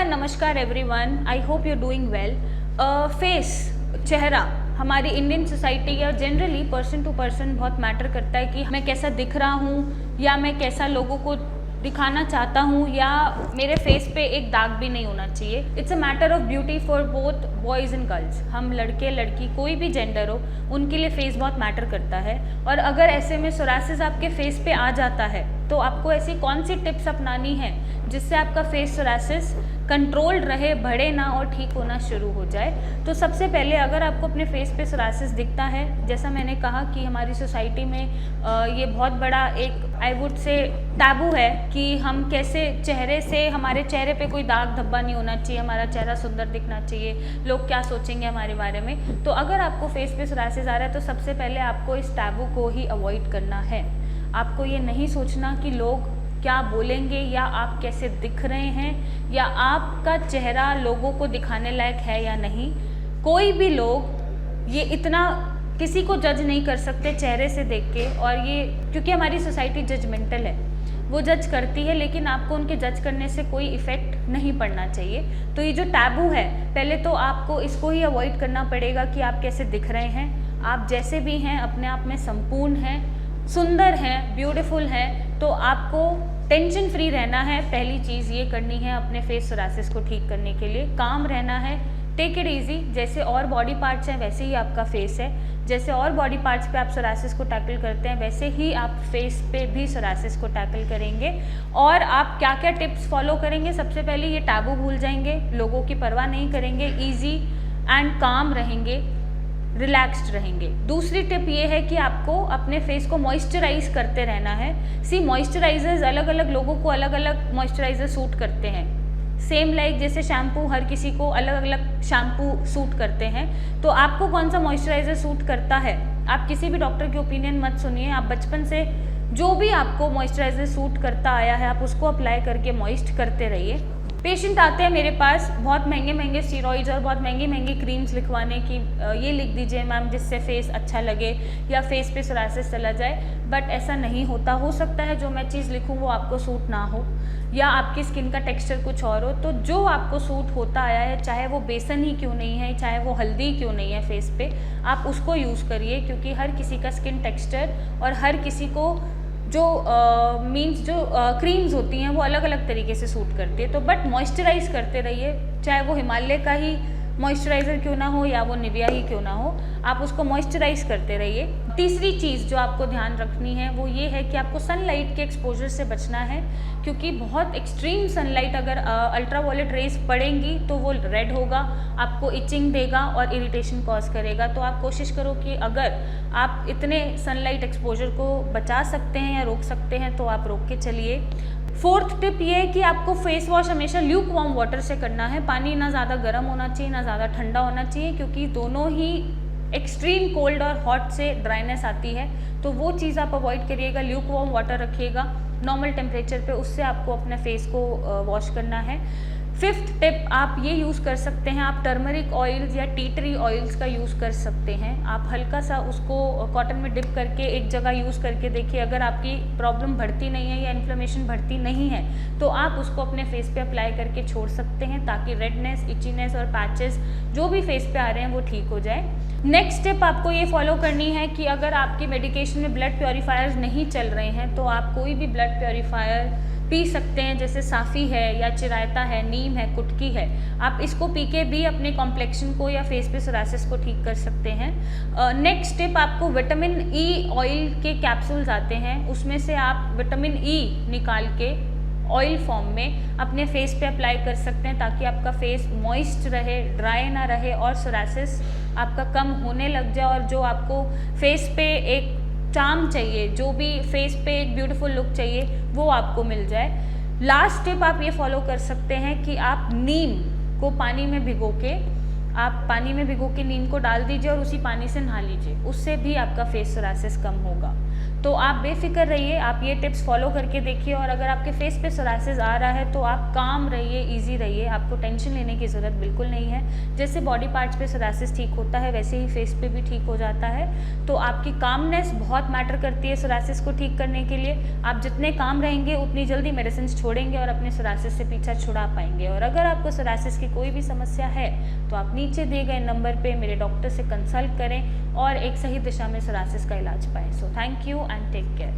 And नमस्कार everyone, I hope you doing well. Face, चेहरा हमारी इंडियन सोसाइटी या जनरली पर्सन टू पर्सन बहुत मैटर करता है कि मैं कैसा दिख रहा हूँ या मैं कैसा लोगों को दिखाना चाहता हूँ या मेरे फेस पे एक दाग भी नहीं होना चाहिए। It's a matter of beauty for both boys and girls. हम लड़के लड़की कोई भी जेंडर हो, उनके लिए फेस बहुत मैटर करता है। और अगर ऐसे में सोरासिस आपके फेस पे आ जाता है तो आपको ऐसी कौन सी टिप्स अपनानी है जिससे आपका फेस सोरासिस कंट्रोल्ड रहे, बढ़े ना और ठीक होना शुरू हो जाए। तो सबसे पहले अगर आपको अपने फेस पे सोरासिस दिखता है, जैसा मैंने कहा कि हमारी सोसाइटी में ये बहुत बड़ा एक आई वुड से टैबू है कि हम कैसे चेहरे से, हमारे चेहरे पे कोई दाग धब्बा नहीं होना चाहिए, हमारा चेहरा सुंदर दिखना चाहिए, लोग क्या सोचेंगे हमारे बारे में। तो अगर आपको फेस पे सोरासिस आ रहा है तो सबसे पहले आपको इस टैबू को ही अवॉइड करना है। आपको ये नहीं सोचना कि लोग क्या बोलेंगे या आप कैसे दिख रहे हैं या आपका चेहरा लोगों को दिखाने लायक है या नहीं। कोई भी लोग ये इतना किसी को जज नहीं कर सकते चेहरे से देख के, और ये क्योंकि हमारी सोसाइटी जजमेंटल है, वो जज करती है, लेकिन आपको उनके जज करने से कोई इफ़ेक्ट नहीं पड़ना चाहिए। तो ये जो टैबू है, पहले तो आपको इसको ही अवॉइड करना पड़ेगा कि आप कैसे दिख रहे हैं। आप जैसे भी हैं अपने आप में संपूर्ण हैं, सुंदर हैं, ब्यूटीफुल हैं। तो आपको टेंशन फ्री रहना है। पहली चीज़ ये करनी है अपने फेस सोरासिस को ठीक करने के लिए, काम रहना है, टेक इट ईजी। जैसे और बॉडी पार्ट्स हैं वैसे ही आपका फेस है, जैसे और बॉडी पार्ट्स पे आप सोरासिस को टैकल करते हैं वैसे ही आप फेस पे भी सोरासिस को टैकल करेंगे। और आप क्या क्या टिप्स फॉलो करेंगे? सबसे पहले ये टैबू भूल जाएंगे, लोगों की परवाह नहीं करेंगे, ईजी एंड काम रहेंगे, रिलैक्स्ड रहेंगे। दूसरी टिप ये है कि आपको अपने फेस को मॉइस्चराइज करते रहना है। सी, मॉइस्चराइजर्स अलग अलग लोगों को अलग अलग मॉइस्चराइजर सूट करते हैं। सेम लाइक जैसे शैम्पू, हर किसी को अलग अलग शैम्पू सूट करते हैं। तो आपको कौन सा मॉइस्चराइजर सूट करता है, आप किसी भी डॉक्टर की ओपिनियन मत सुनिए। आप बचपन से जो भी आपको मॉइस्चराइजर सूट करता आया है आप उसको अप्लाई करके मॉइस्ट करते रहिए। पेशेंट आते हैं मेरे पास बहुत महंगे महंगे स्टीरॉइड्स और बहुत महंगी महंगी क्रीम्स लिखवाने की, ये लिख दीजिए मैम जिससे फेस अच्छा लगे या फेस पे सोरासिस चला जाए। बट ऐसा नहीं होता। हो सकता है जो मैं चीज़ लिखूँ वो आपको सूट ना हो या आपकी स्किन का टेक्सचर कुछ और हो। तो जो आपको सूट होता आया है, चाहे वो बेसन ही क्यों नहीं है, चाहे वो हल्दी क्यों नहीं है फेस पे, आप उसको यूज़ करिए। क्योंकि हर किसी का स्किन टेक्सचर और हर किसी को जो क्रीम्स होती हैं वो अलग अलग तरीके से सूट करती है। तो बट मॉइस्चराइज करते रहिए, चाहे वो हिमालय का ही मॉइस्चराइज़र क्यों ना हो या वो निविया ही क्यों ना हो, आप उसको मॉइस्चराइज करते रहिए। तीसरी चीज़ जो आपको ध्यान रखनी है वो ये है कि आपको सनलाइट के एक्सपोजर से बचना है। क्योंकि बहुत एक्सट्रीम सनलाइट अगर अल्ट्रावायलेट रेज पड़ेंगी तो वो रेड होगा, आपको इचिंग देगा और इरिटेशन कॉज करेगा। तो आप कोशिश करो कि अगर आप इतने सनलाइट एक्सपोजर को बचा सकते हैं या रोक सकते हैं तो आप रोक के चलिए। फोर्थ टिप ये है कि आपको फेस वॉश हमेशा ल्यूक वार्म वाटर से करना है। पानी ना ज़्यादा गर्म होना चाहिए ना ज़्यादा ठंडा होना चाहिए, क्योंकि दोनों ही एक्सट्रीम कोल्ड और हॉट से ड्राइनेस आती है। तो वो चीज़ आप अवॉइड करिएगा। ल्यूक वार्म वाटर रखिएगा नॉर्मल टेम्परेचर पे, उससे आपको अपने फेस को वॉश करना है। फिफ्थ टिप आप ये यूज़ कर सकते हैं, आप टर्मरिक ऑयल्स या टी ट्री ऑयल्स का यूज़ कर सकते हैं। आप हल्का सा उसको कॉटन में डिप करके एक जगह यूज़ करके देखिए, अगर आपकी प्रॉब्लम बढ़ती नहीं है या इन्फ्लेमेशन बढ़ती नहीं है तो आप उसको अपने फेस पे अप्लाई करके छोड़ सकते हैं, ताकि रेडनेस, इचीनेस और पैचेस जो भी फेस पे आ रहे हैं वो ठीक हो जाए। नेक्स्ट टिप आपको ये फॉलो करनी है कि अगर आपकी मेडिकेशन में ब्लड प्योरीफायर्स नहीं चल रहे हैं तो आप कोई भी ब्लड प्योरीफायर पी सकते हैं, जैसे साफ़ी है या चिरायता है, नीम है, कुटकी है। आप इसको पी के भी अपने कॉम्प्लेक्शन को या फेस पे सोरासिस को ठीक कर सकते हैं। नेक्स्ट टिप, आपको विटामिन ई ऑयल के कैप्सूल्स आते हैं, उसमें से आप विटामिन ई निकाल के ऑयल फॉर्म में अपने फेस पे अप्लाई कर सकते हैं, ताकि आपका फेस मॉइस्ट रहे, ड्राई ना रहे और सोरासिस आपका कम होने लग जाए। और जो आपको फेस पे एक चार्म चाहिए, जो भी फेस पे एक ब्यूटीफुल लुक चाहिए, वो आपको मिल जाए। लास्ट टिप आप ये फॉलो कर सकते हैं कि आप नीम को पानी में भिगो के नीम को डाल दीजिए और उसी पानी से नहा लीजिए, उससे भी आपका फेस सोरासिस कम होगा। तो आप बेफिक्र रहिए, आप ये टिप्स फॉलो करके देखिए। और अगर आपके फेस पे सोरासिस आ रहा है तो आप काम रहिए, इजी रहिए, आपको टेंशन लेने की ज़रूरत बिल्कुल नहीं है। जैसे बॉडी पार्ट्स पे सोरासिस ठीक होता है वैसे ही फेस पे भी ठीक हो जाता है। तो आपकी कामनेस बहुत मैटर करती है सोरासिस को ठीक करने के लिए। आप जितने काम रहेंगे उतनी जल्दी मेडिसिन छोड़ेंगे और अपने सोरासिस से पीछा छुड़ा पाएंगे। और अगर आपको सोरासिस की कोई भी समस्या है तो आप नीचे दिए गए नंबर पे मेरे डॉक्टर से कंसल्ट करें और एक सही दिशा में सोरासिस का इलाज पाएं। So thank you and take care.